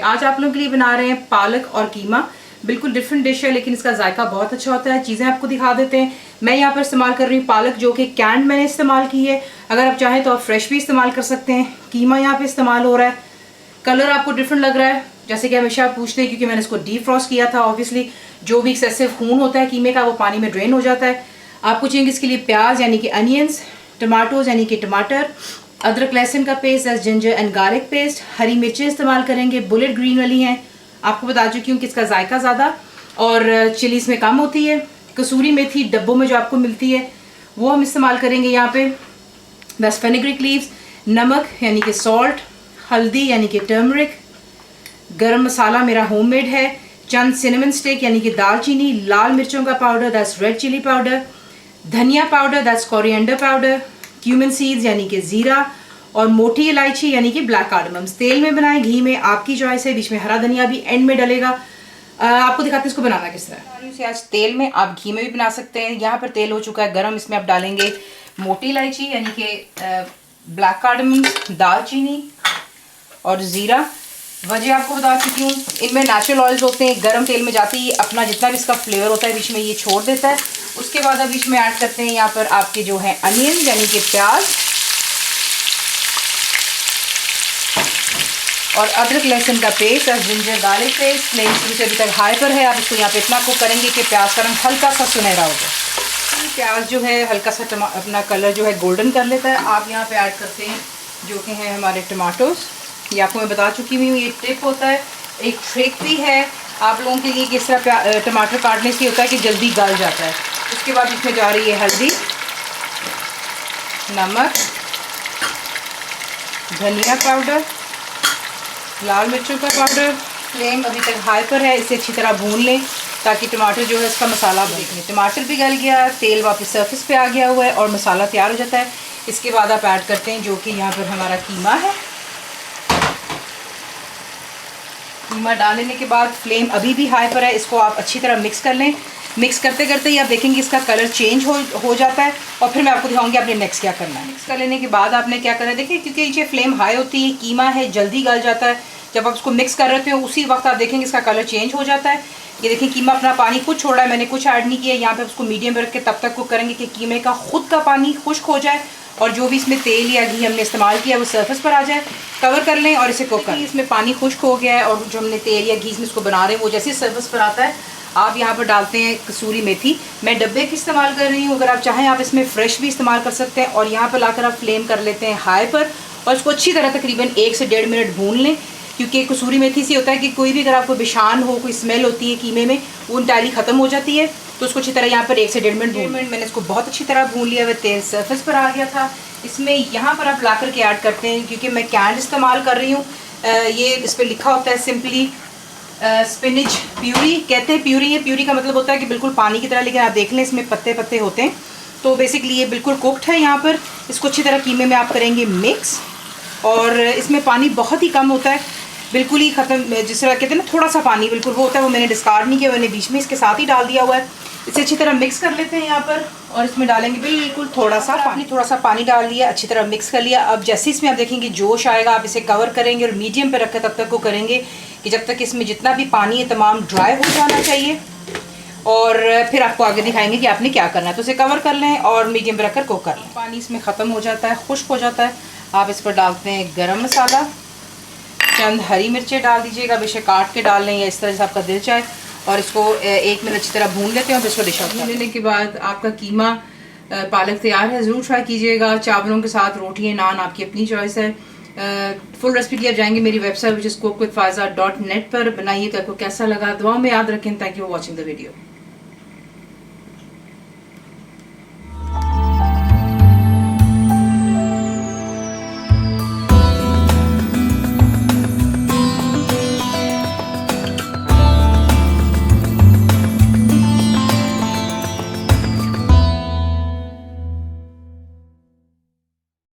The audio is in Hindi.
आज आप लोगों के लिए बना रहे हैं पालक और कीमा। बिल्कुल डिफरेंट डिश है लेकिन इसका जायका बहुत अच्छा होता है। चीज़ें आपको दिखा देते हैं। मैं यहाँ पर इस्तेमाल कर रही हूँ पालक, जो कि कैंड मैंने इस्तेमाल की है। अगर आप चाहें तो आप फ्रेश भी इस्तेमाल कर सकते हैं। कीमा यहाँ पे इस्तेमाल हो रहा है। कलर आपको डिफरेंट लग रहा है, जैसे कि हमेशा आप पूछते हैं, क्योंकि मैंने इसको डीप फ्रॉस्ट किया था। ऑब्वियसली जो भी एक्सेसिव खून होता है कीमे का वो पानी में ड्रेन हो जाता है। आपको चाहिए इसके लिए प्याज यानी कि अनियंस, टमाटोज यानी कि टमाटर, अदरक लहसुन का paste, ginger and garlic paste, हरी मिर्चें इस्तेमाल करेंगे, बुलेट ग्रीन वाली हैं। आपको बता चुकी हूँ कि इसका जायका ज़्यादा और चिली इसमें कम होती है। कसूरी मेथी डब्बों में जो आपको मिलती है वो हम इस्तेमाल करेंगे यहाँ पे। बस फेनिग्रिक लीव्स, नमक यानी कि सॉल्ट, हल्दी यानी कि टर्मरिक, गरम मसाला मेरा होममेड है, चंद सिनेमन स्टिक यानी कि दालचीनी, लाल मिर्चों का powder that's red chili powder, धनिया powder that's coriander powder, cumin seeds यानी कि जीरा और मोटी इलायची यानी कि ब्लैक कार्डमम। तेल में बनाएं, घी में, आपकी चॉइस है। बीच में हरा धनिया भी एंड में डलेगा। आपको दिखाते हैं इसको बनाना किस तरह। आज तेल में, आप घी में भी बना सकते हैं। यहाँ पर तेल हो चुका है गरम। इसमें आप डालेंगे मोटी इलायची यानी कि ब्लैक कार्डमम, दालचीनी और ज़ीरा। वजह आपको बता चुकी हूँ, इनमें नेचुरल ऑयल्स होते हैं। गरम तेल में जाते ही अपना जितना भी इसका फ्लेवर होता है बीच में ये छोड़ देता है। उसके बाद अब बीच में ऐड करते हैं यहाँ पर आपके जो है अनियन यानी कि प्याज और अदरक लहसुन का पेस्ट और जिंजर गार्लिक पेस्ट। फ्लेम शुरू से अभी तक हाई पर है। आप इसको यहाँ पे इतना कुक करेंगे कि प्याज का रंग हल्का सा सुनहरा हो जाए। प्याज जो है हल्का सा अपना कलर जो है गोल्डन कर लेता है। आप यहाँ पे ऐड करते हैं जो कि हैं हमारे टमाटोज। ये आपको मैं बता चुकी हूँ, ये टिप होता है, एक ट्रिक भी है आप लोगों के लिए किस तरह टमाटर काटने से होता है कि जल्दी गल जाता है। उसके बाद इसमें जा रही है हल्दी, नमक, धनिया पाउडर, लाल मिर्चों का पाउडर। फ्लेम अभी तक हाई पर है। इसे अच्छी तरह भून लें ताकि टमाटर जो है इसका मसाला देख लें। टमाटर भी गल गया, तेल वापस सरफेस पे आ गया हुआ है और मसाला तैयार हो जाता है। इसके बाद आप ऐड करते हैं जो कि यहाँ पर हमारा कीमा है। कीमा डालने के बाद फ्लेम अभी भी हाई पर है। इसको आप अच्छी तरह मिक्स कर लें। मिक्स करते करते ही आप देखेंगे इसका कलर चेंज हो जाता है और फिर मैं आपको दिखाऊंगी आपने नेक्स्ट क्या करना है। मिक्स कर लेने के बाद आपने क्या करना है, देखिए क्योंकि नीचे फ्लेम हाई होती है, कीमा है, जल्दी गल जाता है। जब आप उसको मिक्स कर रहे थे उसी वक्त आप देखेंगे इसका कलर चेंज हो जाता है। ये देखिए कीमा अपना पानी खुद छोड़ रहा है, मैंने कुछ ऐड नहीं किया। यहाँ पे उसको मीडियम पर रख के तब तक कुक करेंगे कि कीमे का खुद का पानी खुश्क हो जाए और जो भी इसमें तेल या घी हमने इस्तेमाल किया वो सरफेस पर आ जाए। कवर कर लें और इसे कुक कर लें। इसमें पानी खुश्क हो गया है और जो हमने तेल या घी इसमें इसको बना रहे हैं वो जैसे सरफेस पर आता है आप यहाँ पर डालते हैं कसूरी मेथी। मैं डब्बे की इस्तेमाल कर रही हूँ, अगर आप चाहें आप इसमें फ्रेश भी इस्तेमाल कर सकते हैं। और यहाँ पर लाकर आप फ्लेम कर लेते हैं हाई पर और इसको अच्छी तरह तकरीबन 1 से 1.5 मिनट भून लें। क्योंकि कसूरी मेथी से होता है कि कोई भी अगर आपको बिशान हो, कोई स्मेल होती है कीमे में, वो इंटायरली ख़त्म हो जाती है। तो उसको अच्छी तरह यहाँ पर 1 से 1.5 मिनट भून। मैंने इसको बहुत अच्छी तरह भून लिया हुआ, तेल सरफेस पर आ गया था। इसमें यहाँ पर आप ला कर के ऐड करते हैं, क्योंकि मैं कैंड इस्तेमाल कर रही हूँ। ये इस पर लिखा होता है सिंपली स्पिनिच प्यूरी, कहते हैं प्यूरी है। प्यूरी का मतलब होता है कि बिल्कुल पानी की तरह, लेकिन आप देख लें इसमें पत्ते पत्ते होते हैं। तो बेसिकली ये बिल्कुल कुक्ड है। यहाँ पर इसको अच्छी तरह कीमे में आप करेंगे मिक्स और इसमें पानी बहुत ही कम होता है, बिल्कुल ही ख़त्म। जिस तरह कहते हैं ना थोड़ा सा पानी बिल्कुल वो होता है, वो मैंने डिस्कार्ड नहीं किया, मैंने बीच में इसके साथ ही डाल दिया हुआ है। इसे अच्छी तरह मिक्स कर लेते हैं यहाँ पर और इसमें डालेंगे बिल्कुल थोड़ा सा पानी डाल दिया, अच्छी तरह मिक्स कर लिया। अब जैसे इसमें आप देखेंगे जोश आएगा, आप इसे कवर करेंगे और मीडियम पे रख कर तब तक को करेंगे कि जब तक इसमें जितना भी पानी है तमाम ड्राई हो जाना चाहिए। और फिर आपको आगे दिखाएंगे कि आपने क्या करना है। तो इसे कवर कर लें और मीडियम पे रख कर कुक कर लें। पानी इसमें ख़त्म हो जाता है, खुश्क हो जाता है। आप इस पर डालते हैं गरम मसाला, चंद हरी मिर्चें डाल दीजिएगा, बेशक काट के डाल लें या इस तरह से आपका दिल चाहे। और इसको 1 मिनट अच्छी तरह भून लेते हैं और इसको डिश आउट कर लेने के बाद आपका कीमा पालक तैयार है। ज़रूर ट्राई कीजिएगा, चावलों के साथ, रोटियाँ, नान, आपकी अपनी चॉइस है। फुल रेसिपी के लिए आप जाएंगे मेरी वेबसाइट which is cookWithFaiza.net पर। बनाइए तो आपको कैसा लगा, दुआ में याद रखें। Thank you for watching the video.